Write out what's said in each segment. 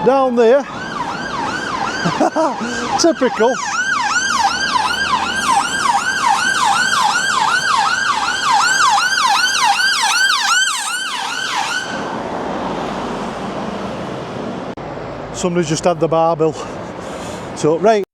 down there. Typical. Somebody's just had the barbell. So, right.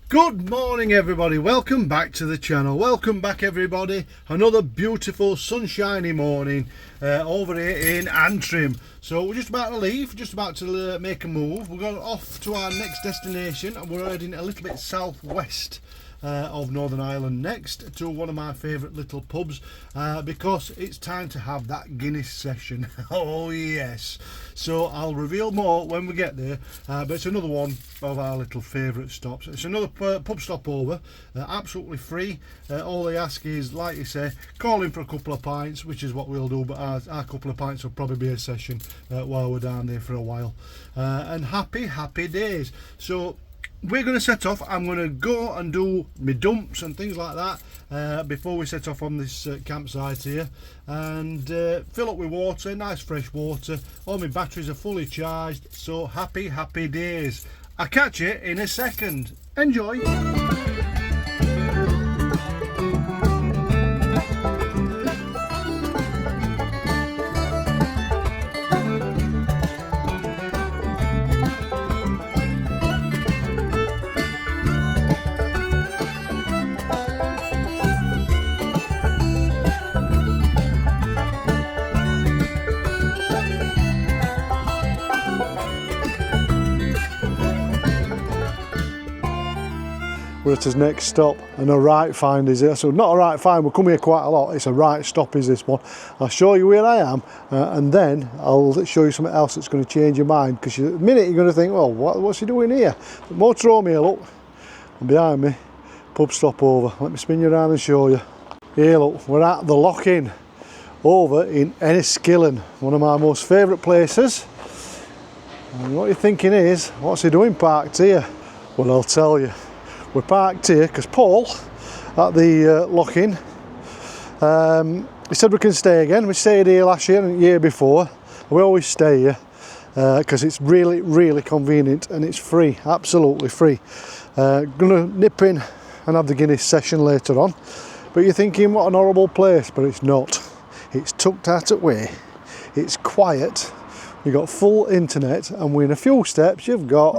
Good morning everybody, welcome back to the channel, welcome back everybody. Another beautiful sunshiny morning over here in Antrim. So we're just about to leave, just about to make a move. We're going off to our next destination and we're heading a little bit southwest of Northern Ireland next to one of my favourite little pubs because it's time to have that Guinness session. Oh yes, so I'll reveal more when we get there, but it's another one of our little favourite stops. It's another pub stop over, absolutely free. All they ask is, like you say, call in for a couple of pints, which is what we'll do, but our couple of pints will probably be a session while we're down there for a while, and happy days. So we're going to set off. I'm going to go and do my dumps and things like that before we set off on this campsite here, and fill up with water, nice fresh water. All my batteries are fully charged, so happy days. I'll catch you in a second. Enjoy. We're at his next stop, and a right find is here. So not a right find, we'll come here quite a lot. It's a right stop is this one. I'll show you where I am, and then I'll show you something else that's going to change your mind, because the minute you're going to think, well, what's he doing here? Motorhome here, look, and behind me, pub stop over. Let me spin you around and show you. Here, look, we're at the Lough Inn over in Enniskillen, one of my most favourite places. And what you're thinking is, what's he doing parked here? Well, I'll tell you. We're parked here because Paul at the Lough Inn, he said we can stay again. We stayed here last year and the year before. We always stay here because it's really convenient and it's free, absolutely free. Gonna nip in and have the Guinness session later on. But you're thinking, what an horrible place, but it's not. It's tucked out away, it's quiet, you've got full internet, and within a few steps you've got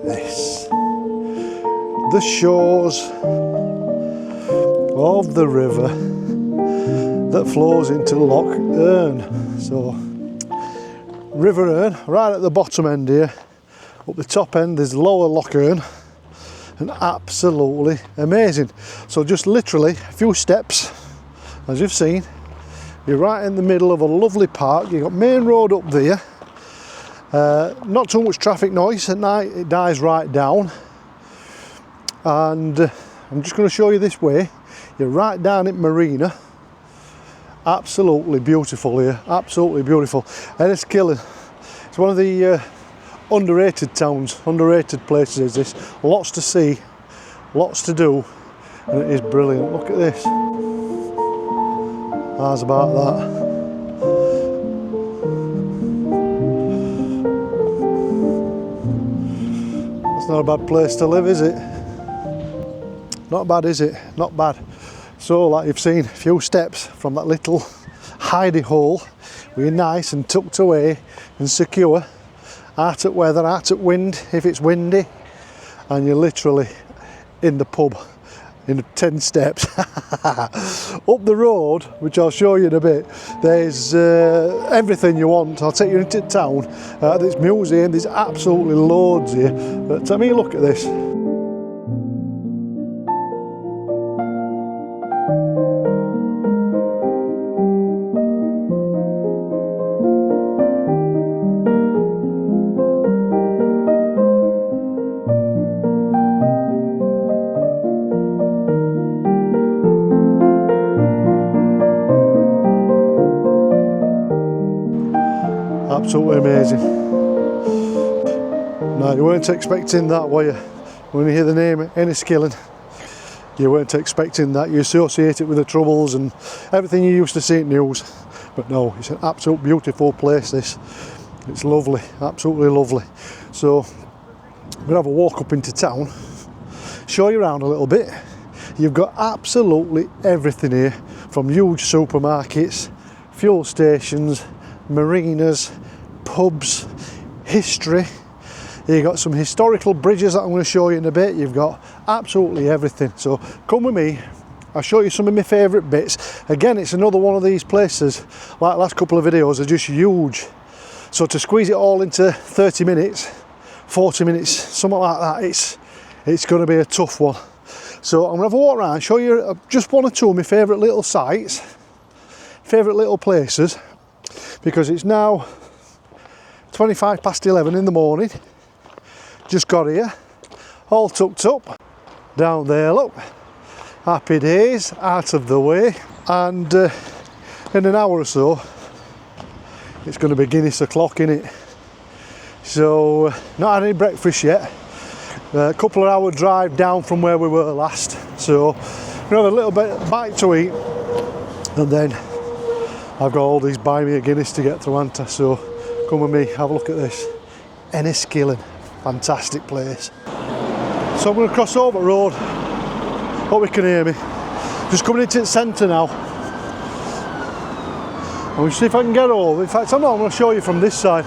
this. The shores of the river that flows into Lough Inn. So, River Inn, right at the bottom end here. Up the top end there's Lower Lough Inn, and absolutely amazing. So just literally a few steps, as you've seen, you're right in the middle of a lovely park. You've got main road up there, not too much traffic noise at night, it dies right down. And I'm just going to show you this way. You're right down at Marina. Absolutely beautiful here, absolutely beautiful. Enniskillen, it's one of the underrated towns, underrated places is this. Lots to see, lots to do, and it is brilliant. Look at this. How's about that? It's not a bad place to live, is it? Not bad, is it? Not bad. So, like you've seen, a few steps from that little hidey hole. We're nice and tucked away and secure. Out at weather, out at wind, if it's windy. And you're literally in the pub in 10 steps. Up the road, which I'll show you in a bit, there's everything you want. I'll take you into town. There's museum, there's absolutely loads here. But I mean, look at this. Absolutely amazing. Now, you weren't expecting that, were you? When you hear the name Enniskillen, you weren't expecting that. You associate it with the Troubles and everything you used to see in news. But no, it's an absolute beautiful place, this. It's lovely, absolutely lovely. So, we'll have a walk up into town, show you around a little bit. You've got absolutely everything here, from huge supermarkets, fuel stations, marinas, pubs, history. You've got some historical bridges that I'm going to show you in a bit. You've got absolutely everything. So come with me, I'll show you some of my favourite bits. Again, it's another one of these places, like the last couple of videos, are just huge. So to squeeze it all into 30 minutes, 40 minutes, something like that, it's going to be a tough one. So I'm going to have a walk around, show you just one or two of my favourite little sites, favourite little places, because it's now 25 past 11 in the morning. Just got here, all tucked up, down there, look, happy days, out of the way, and in an hour or so, it's going to be Guinness o'clock, innit? So, not had any breakfast yet. A couple of hour drive down from where we were last, so we're gonna have a little bit bite to eat, and then I've got all these buy me a Guinness to get through, haven't I? So come with me, have a look at this. Enniskillen, fantastic place. So I'm going to cross over the road, hope you can hear me. Just coming into the centre now. I'm going to see if I can get over. In fact, I'm going to show you from this side.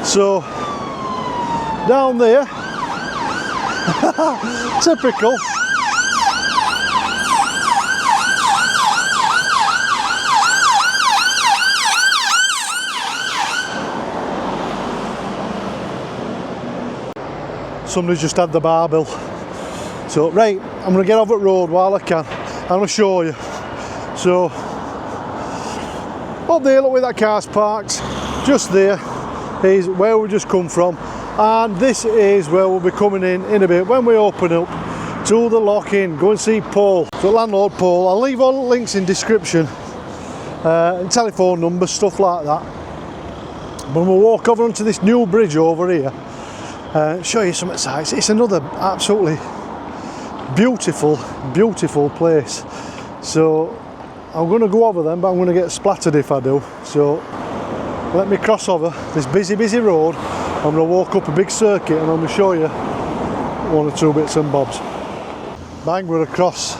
So down there, typical. Somebody's just had the barbell. So right, I'm going to get over the road while I can. I'm going to show you. So up there, look where that car's parked. Just there is where we just come from. And this is where we'll be coming in a bit when we open up to the Lough Inn. Go and see Paul, so landlord Paul. I'll leave all the links in description and telephone numbers, stuff like that. But we'll walk over onto this new bridge over here, show you some sights. It's another absolutely beautiful, beautiful place. So I'm going to go over them, but I'm going to get splattered if I do. So let me cross over this busy road. I'm going to walk up a big circuit and I'm going to show you one or two bits and bobs. Bang, we're across.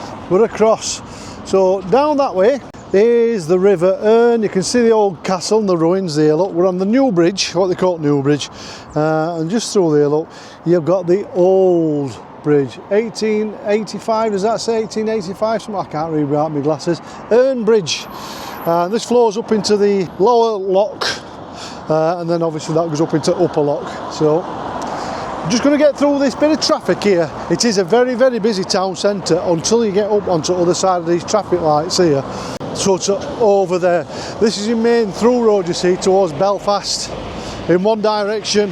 So down that way is the River Inn. You can see the old castle and the ruins there. Look, we're on the new bridge, what they call it, new bridge. And just through there, look, you've got the old bridge. 1885, does that say 1885? Something I can't read without my glasses. Inn Bridge. This flows up into the lower lock. And then obviously that goes up into upper lock. So I'm just going to get through this bit of traffic here. It is a very busy town centre until you get up onto the other side of these traffic lights here. So it's over there. This is your main through road, you see, towards Belfast in one direction,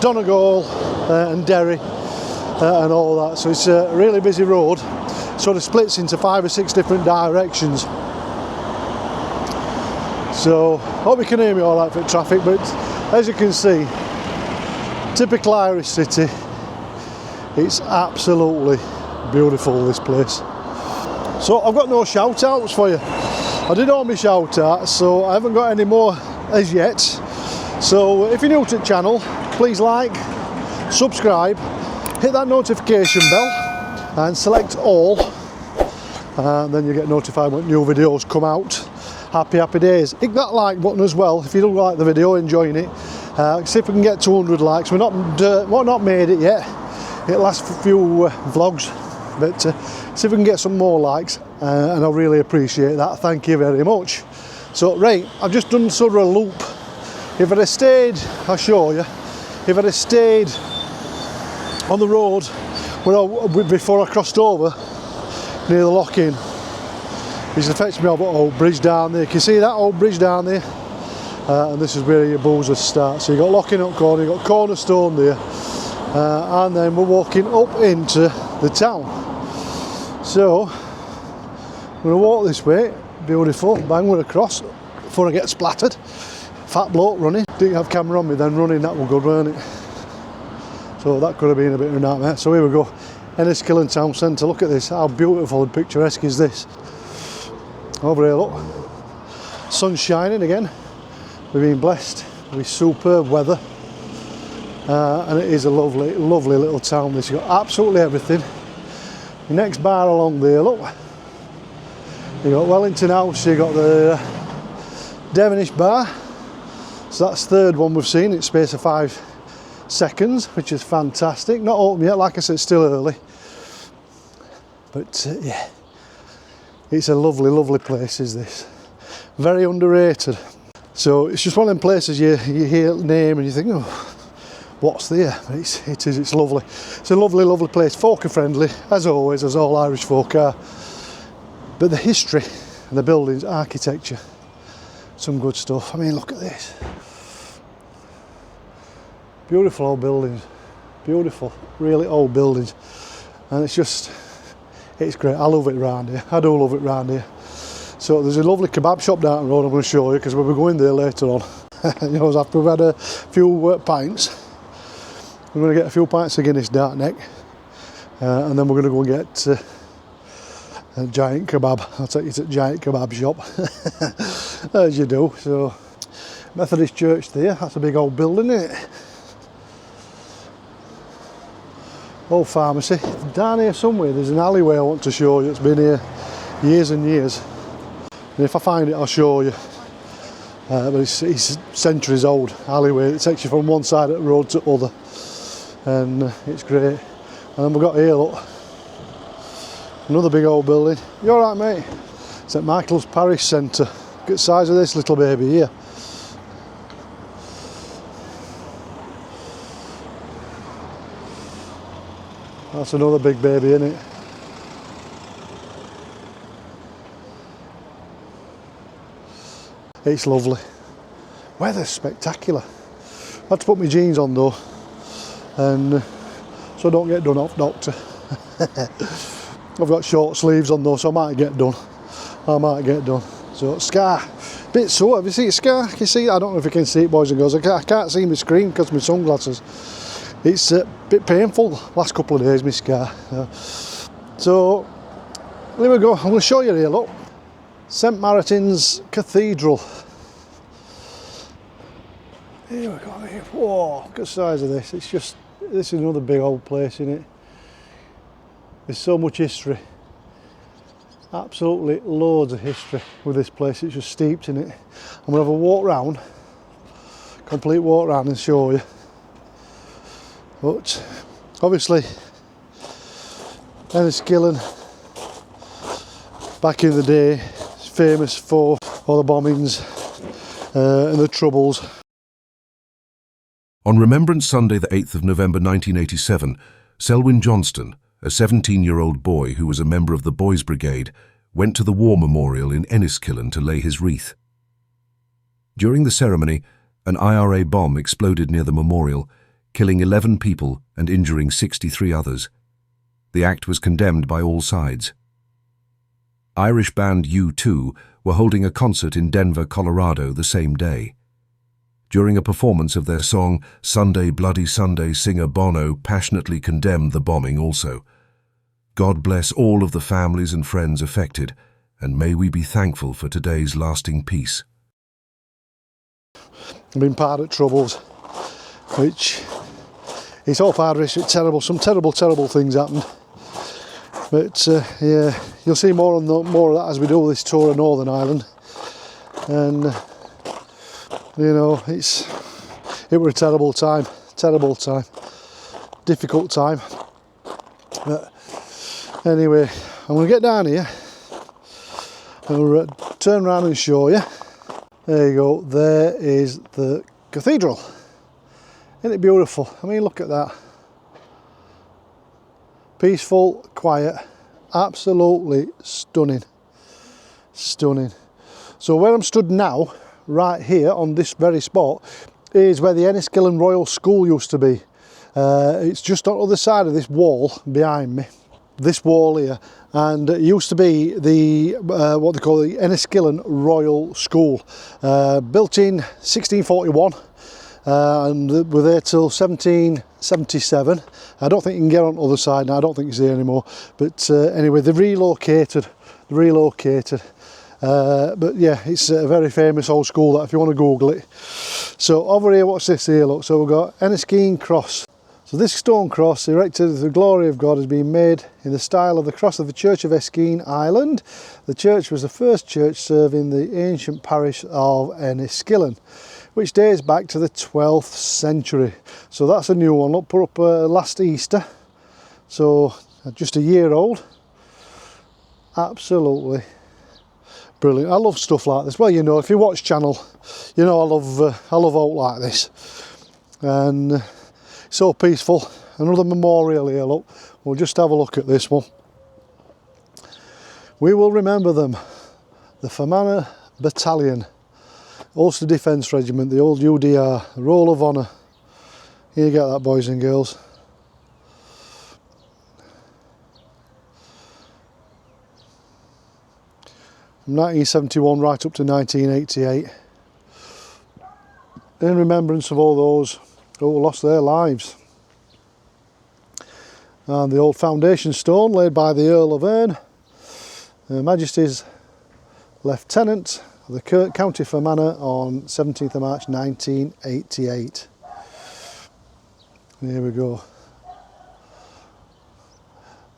Donegal and Derry and all that. So it's a really busy road. Sort of splits into 5 or 6 different directions. So, hope you can hear me all right for traffic, but as you can see, typical Irish city. It's absolutely beautiful, this place. So, I've got no shout outs for you. I did all my shout outs, so I haven't got any more as yet. So, if you're new to the channel, please like, subscribe, hit that notification bell, and select all, and then you get notified when new videos come out. Happy days. Hit that like button as well if you don't like the video, enjoying it. See if we can get 200 likes. We're not made it yet. It lasts for a few vlogs, but see if we can get some more likes, and I really appreciate that. Thank you very much. So right, I've just done sort of a loop. If I'd have stayed, I'll show you. If I'd have stayed on the road before I crossed over near the Lough Inn, it's affects me over the old bridge down there. Can you see that old bridge down there? And this is where your boozers start. So you've got Lough Inn up corner, you've got Cornerstone there, and then we're walking up into the town. So I'm going to walk this way, beautiful, bang, we're across before I get splattered. Fat bloke running. Didn't have camera on me then, running that was good, weren't it? So that could have been a bit of a nightmare. So here we go, Enniskillen town centre. Look at this, how beautiful and picturesque is this? Over here, look, sun's shining again. We've been blessed with superb weather, and it is a lovely, lovely little town. This, you've got absolutely everything. The next bar along there, look, you got Wellington House, you got the Devonish bar. So that's the third one we've seen in space of 5 seconds, which is fantastic. Not open yet, like I said, it's still early, but yeah, it's a lovely, lovely place. Is this very underrated? So it's just one of them places you hear the name and you think, oh, what's there? It's lovely. It's a lovely, lovely place. Folk are friendly, as always, as all Irish folk are. But the history and the buildings, architecture, some good stuff. I mean, look at this. Beautiful old buildings. Beautiful, really old buildings. And it's great. I love it around here. I do love it around here. So there's a lovely kebab shop down the road I'm going to show you, because we'll be going there later on. You know, after we've had a few pints, we're going to get a few pints of Guinness dark neck, and then we're going to go and get a giant kebab. I'll take you to the giant kebab shop, as you do. So Methodist church there, that's a big old building, isn't it? Old pharmacy. Down here somewhere there's an alleyway I want to show you. It's been here years and years. And if I find it, I'll show you. But it's centuries old alleyway. It takes you from one side of the road to the other. And it's great. And then we've got here, look, another big old building. You alright, mate? St Michael's Parish Centre. Look at the size of this little baby here. That's another big baby, isn't it? It's lovely. Weather's spectacular. I had to put my jeans on though, and so I don't get done off doctor. I've got short sleeves on though, so I might get done. So scar, bit sore. Have you seen scar? Can you see? I don't know if you can see it, boys and girls. I can't see my screen because of my sunglasses. It's a bit painful last couple of days, my scar. So there we go. I'm going to show you here. Look, St Martin's Cathedral. Here we go. Whoa, look at the size of this. This is another big old place, isn't it? There's so much history. Absolutely loads of history with this place. It's just steeped in it. I'm going to have a walk round, complete walk round, and show you. But obviously, Enniskillen back in the day is famous for all the bombings and the troubles. On Remembrance Sunday, the 8th of November 1987, Selwyn Johnston, a 17-year-old boy who was a member of the Boys Brigade, went to the War Memorial in Enniskillen to lay his wreath. During the ceremony, an IRA bomb exploded near the memorial, killing 11 people and injuring 63 others. The act was condemned by all sides. Irish band U2 were holding a concert in Denver, Colorado the same day. During a performance of their song Sunday Bloody Sunday, singer Bono passionately condemned the bombing also. God bless all of the families and friends affected, and may we be thankful for today's lasting peace. I've been part of troubles, which it's all part of it. It's terrible. Some terrible things happened. But yeah, you'll see more of that as we do this tour of Northern Ireland. And you know, it was a terrible time, difficult time. But anyway, I'm going to get down here. I'll turn around and show you. There you go. There is the cathedral. Isn't it beautiful? I mean, look at that. Peaceful, quiet, absolutely stunning. Stunning. So where I'm stood now, right here on this very spot, is where the Enniskillen Royal School used to be. It's just on the other side of this wall behind me. this wall here, and it used to be the what they call the Enniskillen Royal School, built in 1641, and we're there till 1777. I don't think you can get on the other side now, I don't think it's there anymore, but anyway, they've relocated. But yeah, it's a very famous old school, that, if you want to Google it. So over here, what's this here, look? So we've got Enniskillen cross. So this stone cross, erected to the glory of God, has been made in the style of the cross of the Church of Enniskillen, Ireland. The church was the first church serving the ancient parish of Enniskillen, which dates back to the 12th century. So that's a new one, look, put up last Easter. So just a year old. Absolutely brilliant. I love stuff like this. Well, you know, if you watch channel, you know I love out like this. And so peaceful. Another memorial here, look. We'll just have a look at this one. We will remember them. The Fermanagh Battalion, Ulster Defence Regiment, the old UDR, the Roll of Honour. Here you get that, boys and girls. From 1971 right up to 1988. In remembrance of all those who lost their lives. And the old foundation stone laid by the Earl of Inn, Her Majesty's Lieutenant of the County Fermanagh, on 17th of March 1988. There we go.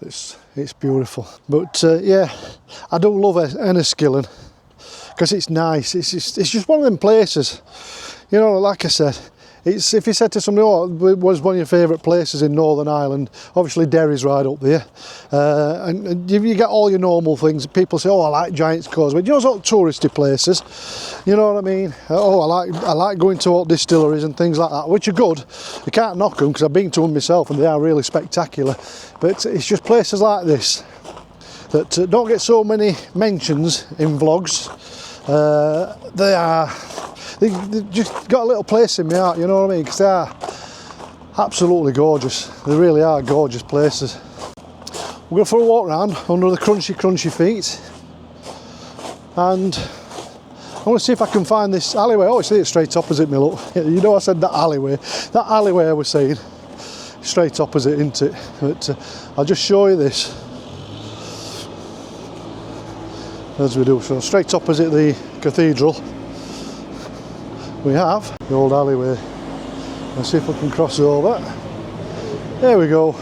It's beautiful. But yeah, I do love Enniskillen because it's nice. It's just one of them places. You know, like I said, it's, if you said to somebody, oh, it was one of your favourite places in Northern Ireland, obviously Derry's right up there. And you get all your normal things. People say, oh, I like Giant's Causeway. You know, sort of touristy places. You know what I mean? Oh, I like going to old distilleries and things like that, which are good. You can't knock them because I've been to them myself and they are really spectacular. But it's just places like this that don't get so many mentions in vlogs. They've just got a little place in my heart, you know what I mean? Because they are absolutely gorgeous. They really are gorgeous places. We're going for a walk around under the crunchy feet. And I want to see if I can find this alleyway. Oh, it's straight opposite me, look. You know I said that alleyway. That alleyway I was saying, straight opposite, isn't it? But I'll just show you this. As we do. So straight opposite the cathedral, we have the old alleyway. Let's see if we can cross over. There we go.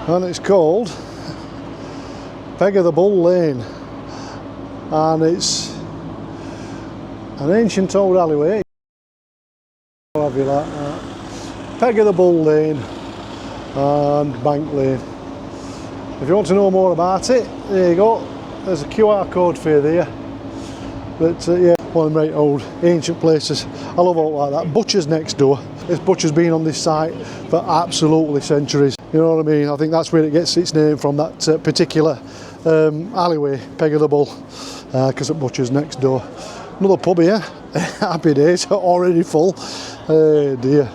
And it's called Peg of the Bull Lane. And it's an ancient old alleyway. How have you like that? Peg of the Bull Lane and Bank Lane. If you want to know more about it, there you go. There's a QR code for you there. But yeah, one of the great old ancient places. I love all like that. Butcher's next door. This butcher's been on this site for absolutely centuries. You know what I mean? I think that's where it gets its name from, that particular alleyway, Peg of the Bull, because the butcher's next door. Another pub here. Happy days, already full. Oh dear.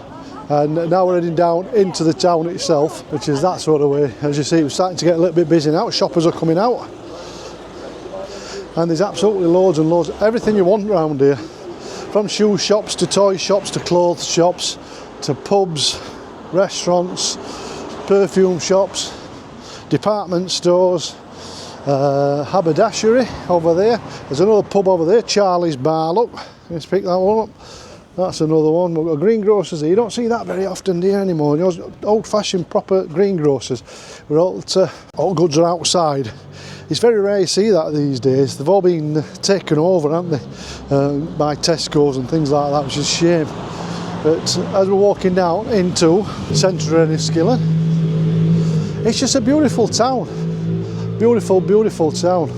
And now we're heading down into the town itself, which is that sort of way. As you see, we're starting to get a little bit busy now. Shoppers are coming out. And there's absolutely loads and loads, everything you want around here. From shoe shops to toy shops to clothes shops to pubs, restaurants, perfume shops, department stores, haberdashery over there. There's another pub over there, Charlie's Bar, look. Let's pick that one up. That's another one. We've got greengrocers here. You don't see that very often, do you, anymore? You know, old-fashioned, proper greengrocers where all goods are outside. It's very rare you see that these days. They've all been taken over, haven't they, by Tesco's and things like that, which is a shame. But as we're walking down into central Enniskillen, it's just a beautiful town. Beautiful, beautiful town.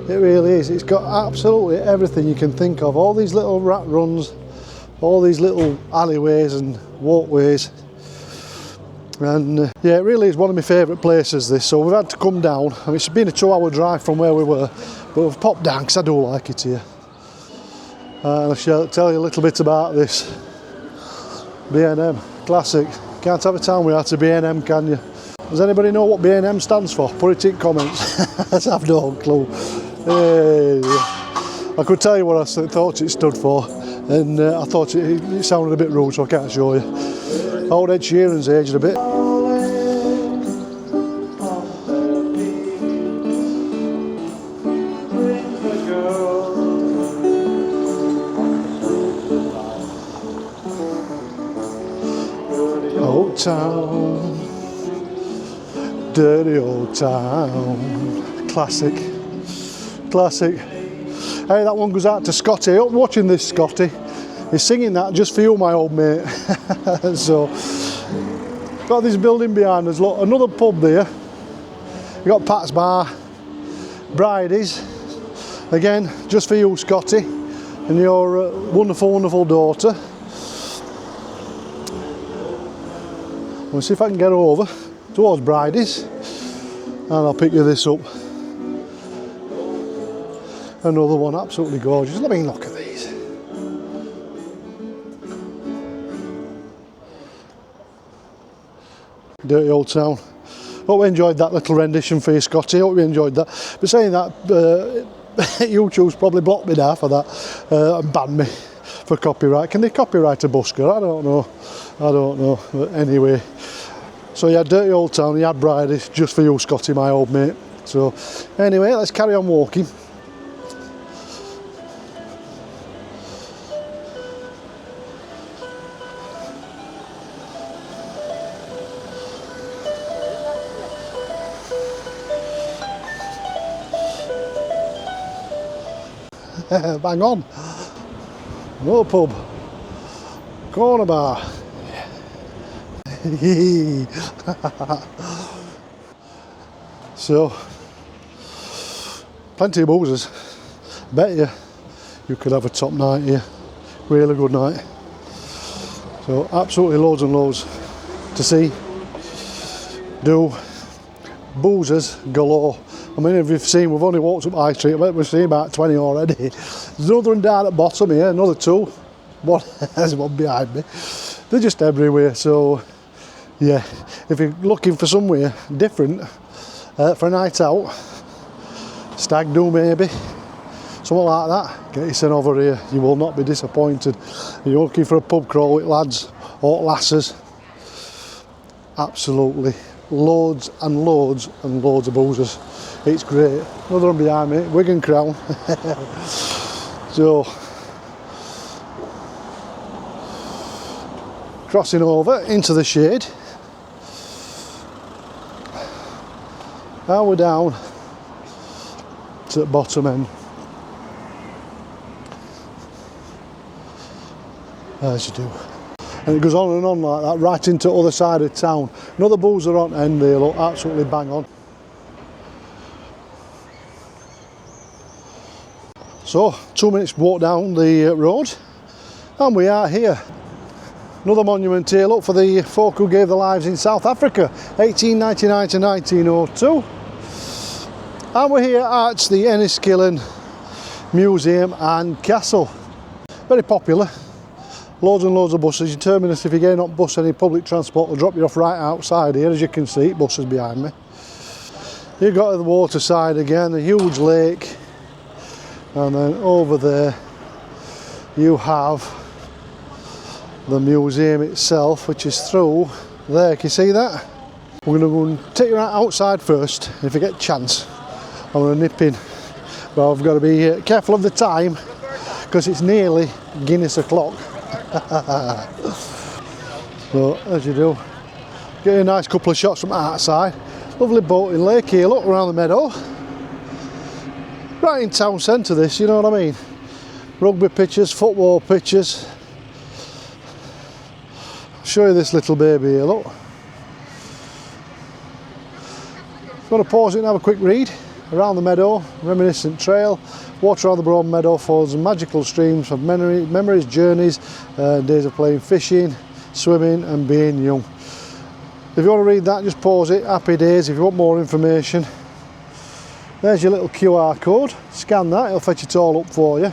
It really is. It's got absolutely everything you can think of. All these little rat runs, all these little alleyways and walkways. And yeah, it really is one of my favourite places, this. So we've had to come down. I mean, it's been a 2-hour drive from where we were, but we've popped down because I do like it here. And I shall tell you a little bit about this B&M Classic. Can't have a town without a B&M, can you? Does anybody know what B&M stands for? Put it in comments. I've no clue. I could tell you what I thought it stood for, and I thought it sounded a bit rude, so I can't show you. Old Ed Sheeran's aged a bit. Old town, dirty old town. Classic, classic. Hey, that one goes out to Scotty. I hope you're watching this, Scotty. He's singing that just for you, my old mate. So, got this building behind us. Look, another pub there. You got Pat's Bar, Bridie's. Again, just for you, Scotty, and your wonderful, wonderful daughter. We'll see if I can get over towards Bridie's, and I'll pick you this up. Another one, absolutely gorgeous. Let me look at these. Dirty old town. Hope you enjoyed that little rendition for you, Scotty. Hope you enjoyed that. But saying that, YouTube's probably blocked me now for that and banned me for copyright. Can they copyright a busker? I don't know. I don't know. But anyway, so you had dirty old town, you had Bridie's, just for you, Scotty, my old mate. So anyway, let's carry on walking. Bang on. Another pub. Corner bar. So, plenty of boozers. Bet you could have a top night here. Really good night. So, absolutely loads and loads to see. Do. Boozers galore. I mean, if you've seen, we've only walked up High Street, but we've seen about 20 already. There's another one down at the bottom here, another two. One, there's one behind me. They're just everywhere, so yeah, if you're looking for somewhere different for a night out, stag do maybe, something like that, get yourself over here, you will not be disappointed. If you're looking for a pub crawl with lads or lasses, absolutely loads and loads and loads of boozers. It's great. Another one behind me, wig and crown. So, crossing over into the shade. Now we're down to the bottom end. As you do. And it goes on and on like that, right into the other side of town. Another boozer on end, they look absolutely bang on. So, 2 minutes walk down the road, and we are here. Another monument here, look, for the folk who gave their lives in South Africa, 1899 to 1902. And we're here at the Enniskillen Museum and Castle. Very popular. Loads and loads of buses. Your terminus, if you're getting on bus, any public transport, will drop you off right outside here, as you can see, buses behind me. You've got the water side again, a huge lake. And then over there you have the museum itself, which is through there. Can you see that? We're going to go and take you right outside first. If I get a chance, I'm going to nip in. But I've got to be careful of the time, because it's nearly Guinness o'clock. So, as you do, get a nice couple of shots from outside. Lovely boating lake here, look around the meadow. Right in town centre this, you know what I mean? Rugby pitches, football pitches. I'll show you this little baby here, look. I'm going to pause it and have a quick read. Around the meadow, reminiscent trail. Water on the broad meadow follows magical streams of memories, journeys, days of playing fishing, swimming and being young. If you want to read that, just pause it. Happy days. If you want more information, there's your little QR code. Scan that, it'll fetch it all up for you.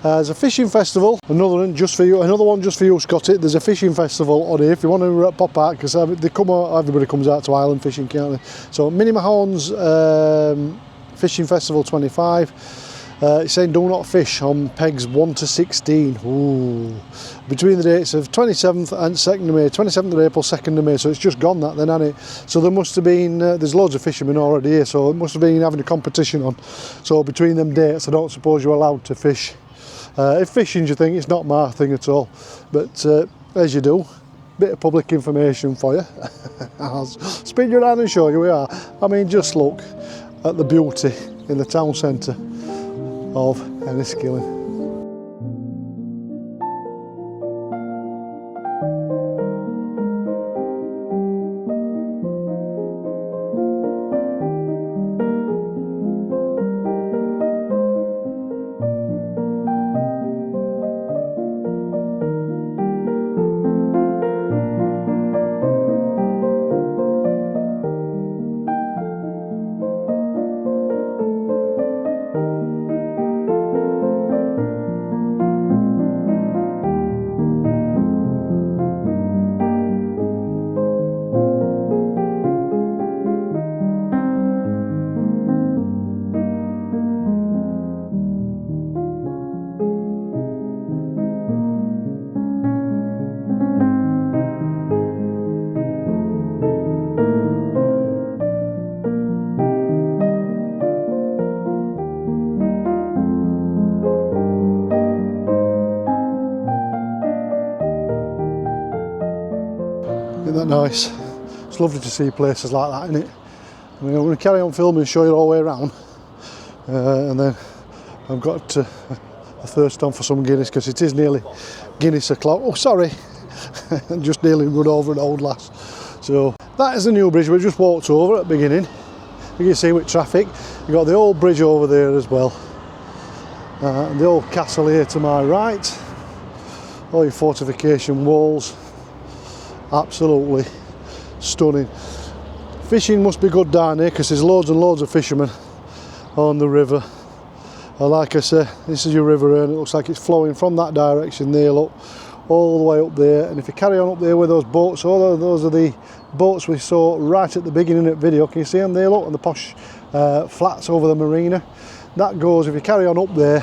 There's a fishing festival, another one just for you, Scotty. There's a fishing festival on here if you want to pop out, because everybody comes out to island fishing, can't they? So Mini Mahon's fishing festival 25. It's saying do not fish on pegs 1 to 16. Ooh. Between the dates of 27th and 2nd of May, 27th of April, 2nd of May, so it's just gone that then, hasn't it? So there must have been, there's loads of fishermen already here, so it must have been having a competition on. So between them dates, I don't suppose you're allowed to fish. If fishing's your thing, it's not my thing at all, but as you do, bit of public information for you. I'll spin you around and show you where we are. I mean, just look at the beauty in the town centre of Enniskillen. Isn't that nice? It's lovely to see places like that, isn't it? I mean, I'm going to carry on filming and show you all the way around, and then I've got a thirst on for some Guinness, because it is nearly Guinness o'clock. Oh, sorry, I'm just nearly run over an old lass. So that is the new bridge we just walked over at the beginning. You can see with traffic. You've got the old bridge over there as well, and the old castle here to my right. All your fortification walls. Absolutely stunning. Fishing must be good down here, because there's loads and loads of fishermen on the river. And like I say, this is your river, and it looks like it's flowing from that direction there, look, all the way up there. And if you carry on up there with those boats, those are the boats we saw right at the beginning of the video. Can you see them there, look, on the posh flats over the marina? That goes, if you carry on up there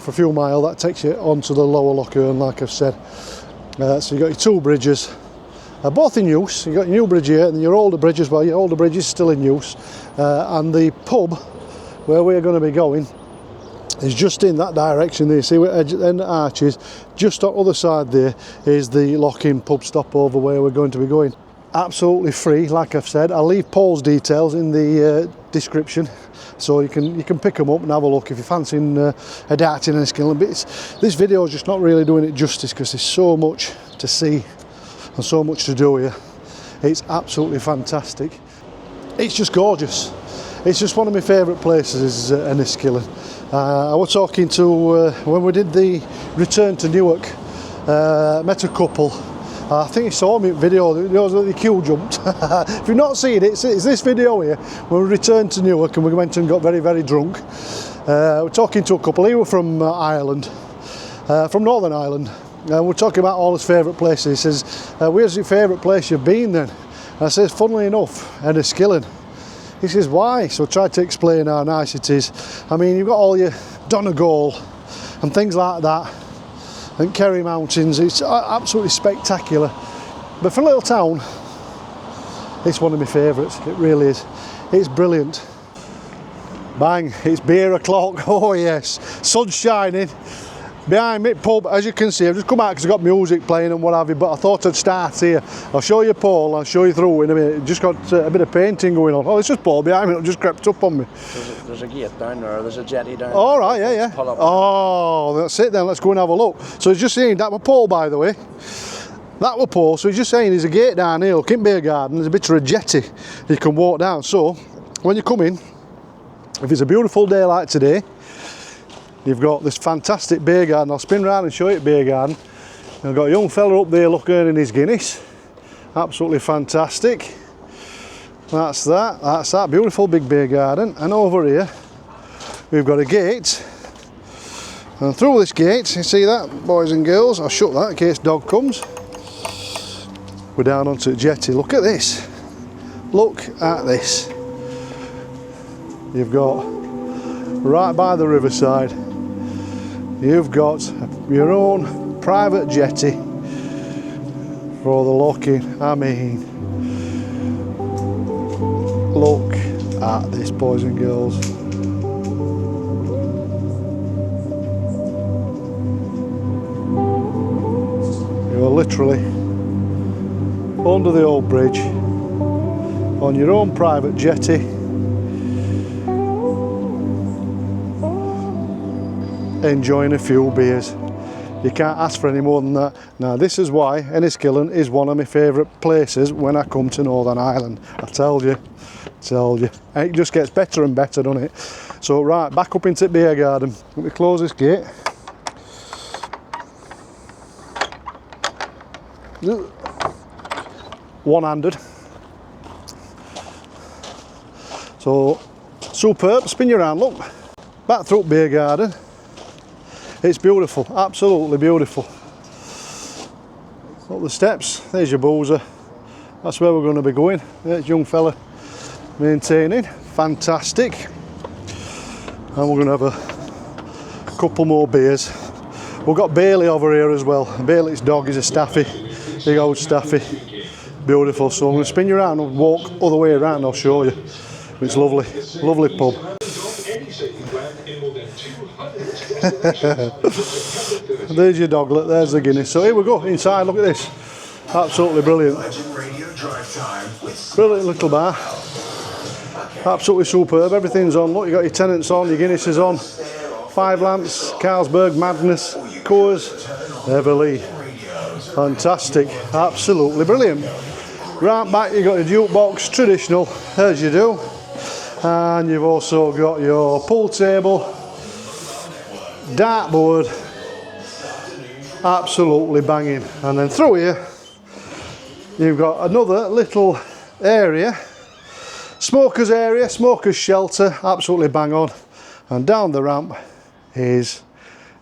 for a few miles, that takes you onto the lower Lough Inn, like I've said. So you've got your two bridges. Both in use. You've got your new bridge here and your older bridge as well. Your older bridge is still in use, and the pub where we're going to be going is just in that direction there. See where the arches, just on the other side there is the Lough Inn pub stop over where we're going to be going. Absolutely free, like I've said. I'll leave Paul's details in the description, so you can pick them up and have a look if you're fancying a dart in Enniskillen. But this video is just not really doing it justice, because there's so much to see and so much to do here. It's absolutely fantastic. It's just gorgeous. It's just one of my favourite places, is Enniskillen. I was talking to, when we did the return to Newark, met a couple. I think you saw me video, the queue jumped. If you've not seen it, it's this video here, when we returned to Newark and we went and got very, very drunk. We're talking to a couple. He were from Ireland, from Northern Ireland. We're talking about all his favourite places. He says, where's your favourite place you've been then? And I says, funnily enough, Enniskillen. He says, why? So I tried to explain how nice it is. I mean, you've got all your Donegal and things like that, and Kerry Mountains. It's absolutely spectacular. But for a little town, it's one of my favourites. It really is. It's brilliant. Bang, it's beer o'clock. Oh yes, sun's shining. Behind me, pub, as you can see, I've just come out because I've got music playing and what have you, but I thought I'd start here. I'll show you Paul, I'll show you through in a minute. Just got a bit of painting going on. Oh, it's just Paul behind me, it just crept up on me. There's a gate down there, there's a jetty down there. All right, yeah. Oh, that's it then, let's go and have a look. So he's just saying, that was Paul, by the way. That was Paul, so he's just saying there's a gate down here, look, in Beer Garden, there's a bit of a jetty you can walk down. So, when you come in, if it's a beautiful day like today, you've got this fantastic beer garden. I'll spin round and show you the beer garden. I've got a young fella up there earning his Guinness. Absolutely fantastic. That's that beautiful big beer garden. And over here we've got a gate, And through this gate, you see that, boys and girls? I'll shut that in case dog comes. We're down onto the jetty. Look at this. Look at this. You've got, right by the riverside, you've got your own private jetty for the Lough Inn. I mean, look at this, boys and girls. You're literally under the old bridge on your own private jetty, enjoying a few beers. You can't ask for any more than that. Now this is why Enniskillen is one of my favourite places when I come to Northern Ireland. I tell you. And it just gets better and better, doesn't it? So right, back up into the beer garden. Let me close this gate. One-handed. So superb. Spin you around, look. Back through the beer garden. It's beautiful, absolutely beautiful. Up the steps, there's your boozer. That's where we're going to be going. There's young fella maintaining, fantastic. And we're going to have a couple more beers. We've got Bailey over here as well. Bailey's dog is a staffy, big old staffy. Beautiful, so I'm going to spin you around and walk all the way around, I'll show you. It's lovely, lovely pub. There's your doglet, there's the Guinness. So here we go, inside, look at this. Absolutely brilliant. Brilliant little bar. Absolutely superb, everything's on. Look, you got your Tennent's on, your Guinness is on. Five Lamps, Carlsberg, Madness, Coors, Everly. Fantastic, absolutely brilliant. Right back, you've got your jukebox, traditional, as you do. And you've also got your pool table, dartboard, absolutely banging. And then through here, you've got another little area, smokers area, smokers shelter, absolutely bang on. And down the ramp is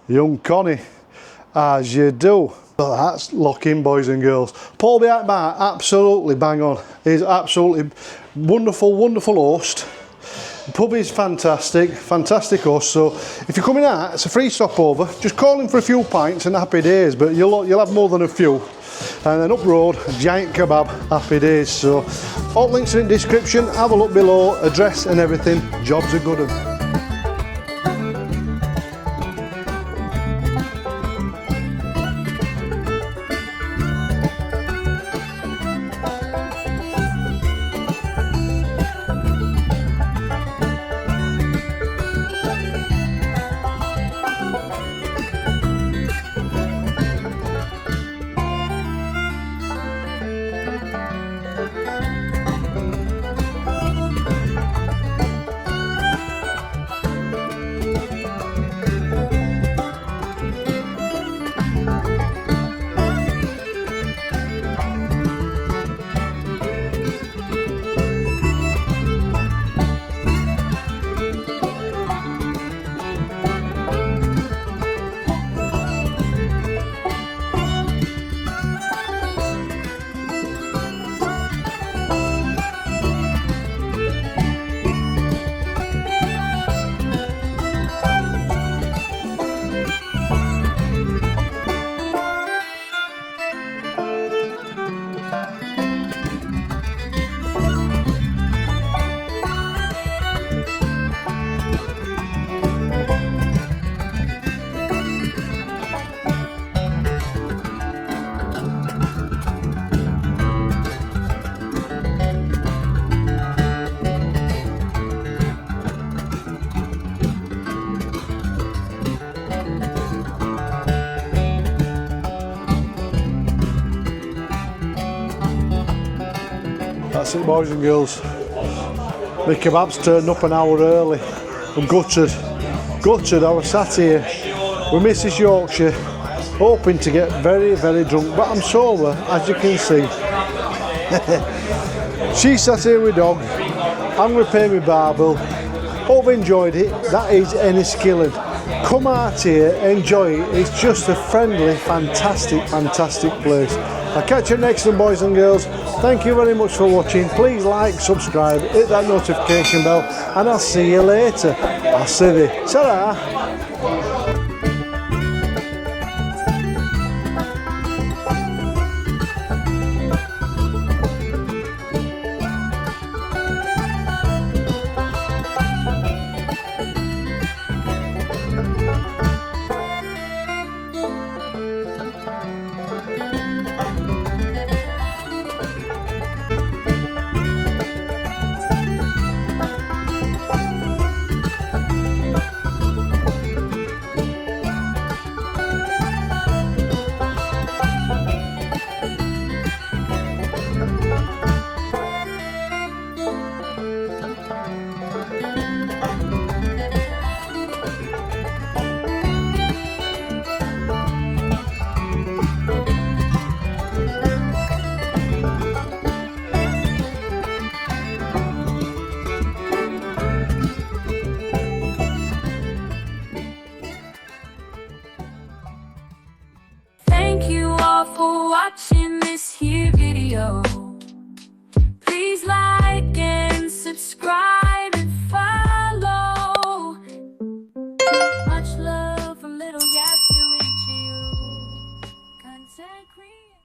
young Connie, as you do. But that's Lough Inn, boys and girls. Paul behind bar, absolutely bang on. He's absolutely wonderful, wonderful host. The pub is fantastic, fantastic host. So if you're coming out, it's a free stopover. Just call him for a few pints and happy days, but you'll have more than a few. And then up road, a giant kebab, happy days. So all links are in the description. Have a look below, address and everything. Jobs are good. That's it, boys and girls. The kebabs turned up an hour early. I'm gutted. I was sat here with Mrs. Yorkshire, hoping to get very, very drunk, but I'm sober, as you can see. She sat here with dog. I'm going to pay my bar bill. Hope you enjoyed it. That is Enniskillen. Come out here, enjoy it. It's just a friendly, fantastic place. I'll catch you next time, boys and girls. Thank you very much for watching. Please like, subscribe, hit that notification bell, and I'll see you later. I'll see you. Ta-ra! Thank you all for watching this here video. Please like and subscribe and follow.